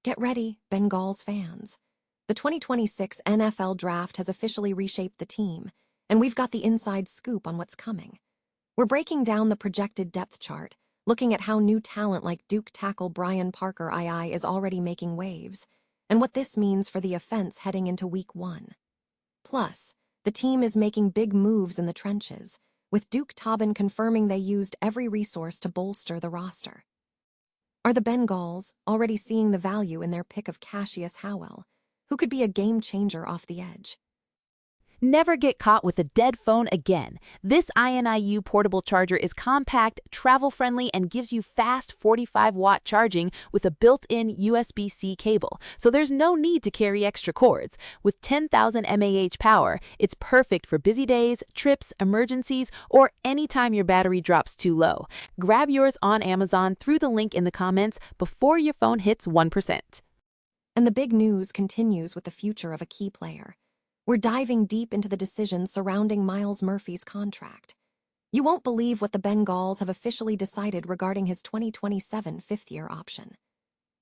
Get ready, Bengals fans. The 2026 NFL Draft has officially reshaped the team, and we've got the inside scoop on what's coming. We're breaking down the projected depth chart, looking at how new talent like Duke tackle Brian Parker II is already making waves, and what this means for the offense heading into Week 1. Plus, the team is making big moves in the trenches, with Duke Tobin confirming they used every resource to bolster the roster. Are the Bengals already seeing the value in their pick of Cashius Howell, who could be a game-changer off the edge? Never get caught with a dead phone again. This INIU portable charger is compact, travel-friendly, and gives you fast 45-watt charging with a built-in USB-C cable, so there's no need to carry extra cords. With 10,000 mAh power, it's perfect for busy days, trips, emergencies, or anytime your battery drops too low. Grab yours on Amazon through the link in the comments before your phone hits 1%. And the big news continues with the future of a key player. We're diving deep into the decisions surrounding Myles Murphy's contract. You won't believe what the Bengals have officially decided regarding his 2027 fifth-year option.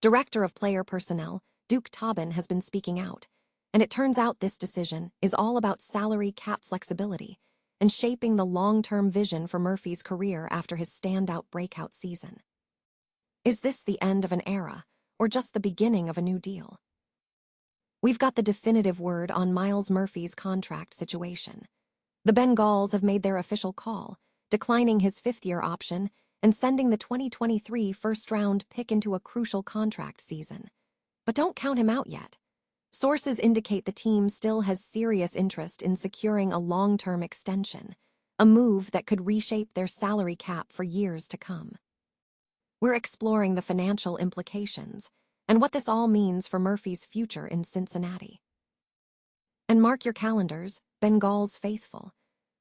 Director of Player Personnel, Duke Tobin, has been speaking out, and it turns out this decision is all about salary cap flexibility and shaping the long-term vision for Murphy's career after his standout breakout season. Is this the end of an era, or just the beginning of a new deal? We've got the definitive word on Myles Murphy's contract situation. The Bengals have made their official call, declining his fifth-year option and sending the 2023 first-round pick into a crucial contract season. But don't count him out yet. Sources indicate the team still has serious interest in securing a long-term extension, a move that could reshape their salary cap for years to come. We're exploring the financial implications and what this all means for Murphy's future in Cincinnati. And mark your calendars, Bengals faithful.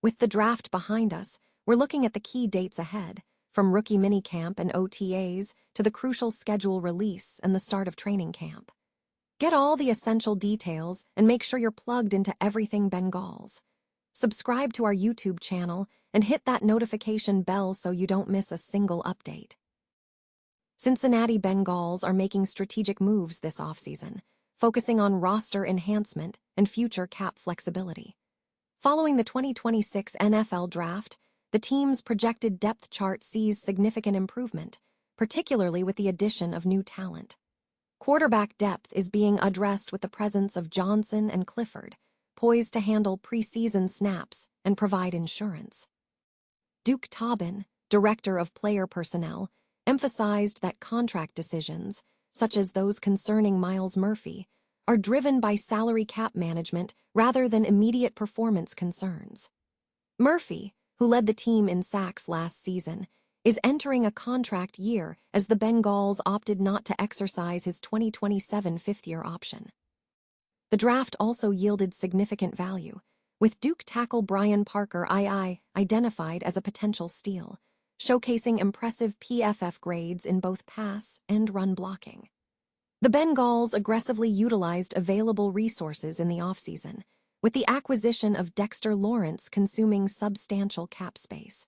With the draft behind us, we're looking at the key dates ahead, from rookie minicamp and OTAs to the crucial schedule release and the start of training camp. Get all the essential details and make sure you're plugged into everything Bengals. Subscribe to our YouTube channel and hit that notification bell so you don't miss a single update. Cincinnati Bengals are making strategic moves this offseason, focusing on roster enhancement and future cap flexibility. Following the 2026 NFL Draft, the team's projected depth chart sees significant improvement, particularly with the addition of new talent. Quarterback depth is being addressed with the presence of Johnson and Clifford, poised to handle preseason snaps and provide insurance. Duke Tobin, Director of Player Personnel, emphasized that contract decisions, such as those concerning Myles Murphy, are driven by salary cap management rather than immediate performance concerns. Murphy, who led the team in sacks last season, is entering a contract year as the Bengals opted not to exercise his 2027 fifth-year option. The draft also yielded significant value, with Duke tackle Brian Parker II identified as a potential steal, showcasing impressive PFF grades in both pass and run blocking. The Bengals aggressively utilized available resources in the offseason, with the acquisition of Dexter Lawrence consuming substantial cap space.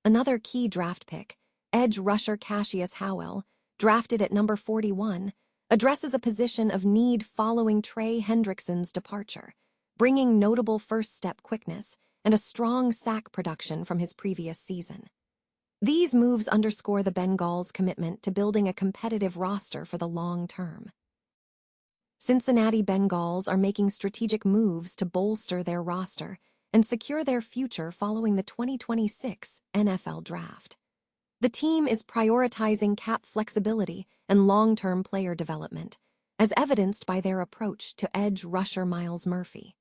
Another key draft pick, edge rusher Cashius Howell, drafted at number 41, addresses a position of need following Trey Hendrickson's departure, bringing notable first-step quickness and a strong sack production from his previous season. These moves underscore the Bengals' commitment to building a competitive roster for the long term. Cincinnati Bengals are making strategic moves to bolster their roster and secure their future following the 2026 NFL Draft. The team is prioritizing cap flexibility and long-term player development, as evidenced by their approach to edge rusher Myles Murphy.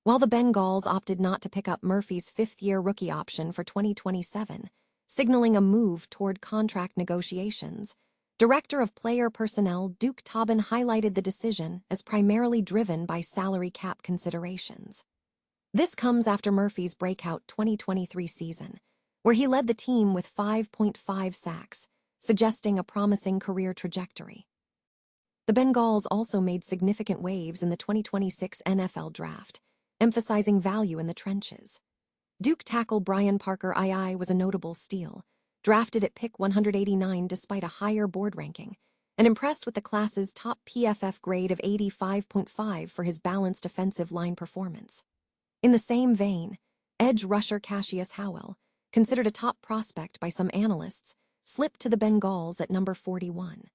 While the Bengals opted not to pick up Murphy's fifth-year rookie option for 2027, signaling a move toward contract negotiations, Director of Player Personnel Duke Tobin highlighted the decision as primarily driven by salary cap considerations. This comes after Murphy's breakout 2023 season, where he led the team with 5.5 sacks, suggesting a promising career trajectory. The Bengals also made significant waves in the 2026 NFL Draft, emphasizing value in the trenches. Duke tackle Brian Parker II was a notable steal, drafted at pick 189 despite a higher board ranking, and impressed with the class's top PFF grade of 85.5 for his balanced offensive line performance. In the same vein, edge rusher Cashius Howell, considered a top prospect by some analysts, slipped to the Bengals at number 41.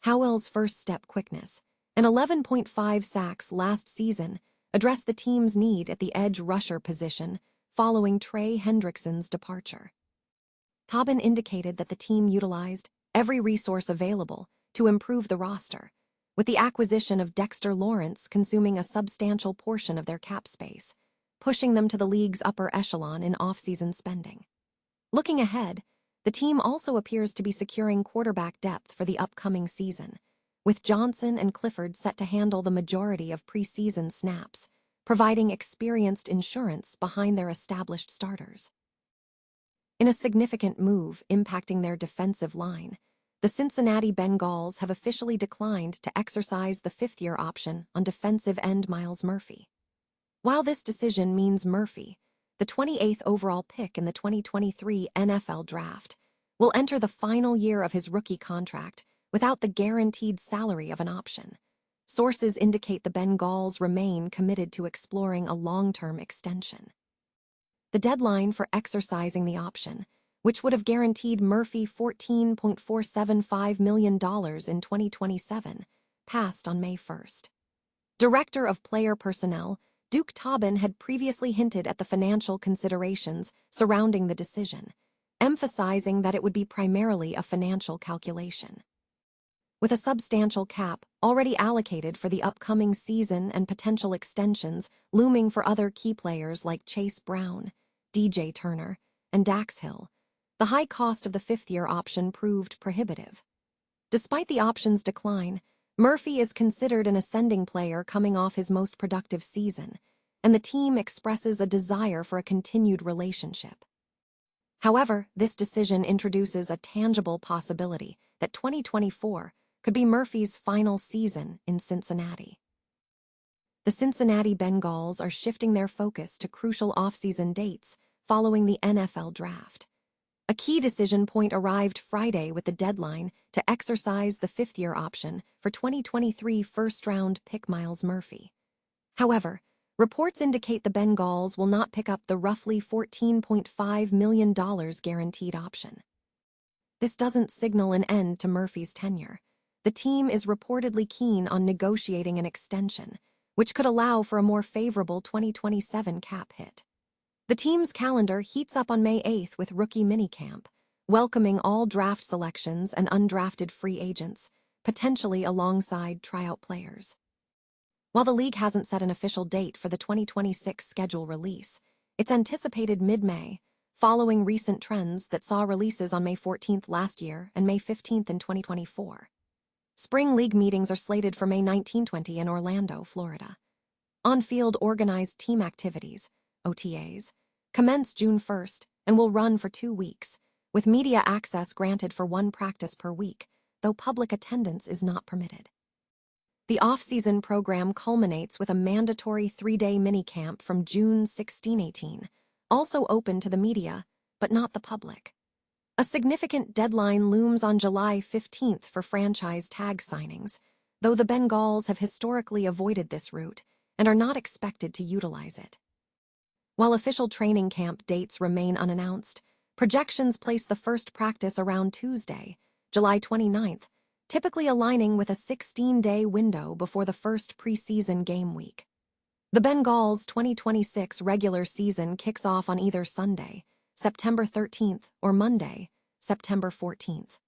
Howell's first-step quickness and 11.5 sacks last season addressed the team's need at the edge rusher position following Trey Hendrickson's departure. Tobin indicated that the team utilized every resource available to improve the roster, with the acquisition of Dexter Lawrence consuming a substantial portion of their cap space, pushing them to the league's upper echelon in offseason spending. Looking ahead, the team also appears to be securing quarterback depth for the upcoming season, with Johnson and Clifford set to handle the majority of preseason snaps, providing experienced insurance behind their established starters. In a significant move impacting their defensive line, the Cincinnati Bengals have officially declined to exercise the fifth-year option on defensive end Myles Murphy. While this decision means Murphy, the 28th overall pick in the 2023 NFL Draft, will enter the final year of his rookie contract without the guaranteed salary of an option, sources indicate the Bengals remain committed to exploring a long-term extension. The deadline for exercising the option, which would have guaranteed Murphy $14.475 million in 2027, passed on May 1st. Director of Player Personnel Duke Tobin had previously hinted at the financial considerations surrounding the decision, emphasizing that it would be primarily a financial calculation. With a substantial cap already allocated for the upcoming season and potential extensions looming for other key players like Chase Brown, DJ Turner, and Dax Hill, the high cost of the fifth-year option proved prohibitive. Despite the option's decline, Murphy is considered an ascending player coming off his most productive season, and the team expresses a desire for a continued relationship. However, this decision introduces a tangible possibility that 2024 could be Murphy's final season in Cincinnati. The Cincinnati Bengals are shifting their focus to crucial offseason dates following the NFL Draft. A key decision point arrived Friday with the deadline to exercise the fifth-year option for 2023 first-round pick Myles Murphy. However, reports indicate the Bengals will not pick up the roughly $14.5 million guaranteed option. This doesn't signal an end to Murphy's tenure. The team is reportedly keen on negotiating an extension, which could allow for a more favorable 2027 cap hit. The team's calendar heats up on May 8th with rookie minicamp, welcoming all draft selections and undrafted free agents, potentially alongside tryout players. While the league hasn't set an official date for the 2026 schedule release, it's anticipated mid-May, following recent trends that saw releases on May 14th last year and May 15th in 2024. Spring league meetings are slated for May 19-20 in Orlando, Florida. On-field organized team activities, OTAs, commence June 1st and will run for 2 weeks, with media access granted for 1 practice per week, though public attendance is not permitted. The off-season program culminates with a mandatory 3-day minicamp from June 16-18, also open to the media, but not the public. A significant deadline looms on July 15th for franchise tag signings, though the Bengals have historically avoided this route and are not expected to utilize it. While official training camp dates remain unannounced, projections place the first practice around Tuesday, July 29th, typically aligning with a 16-day window before the first preseason game week. The Bengals' 2026 regular season kicks off on either Sunday, September 13th, or Monday, September 14th.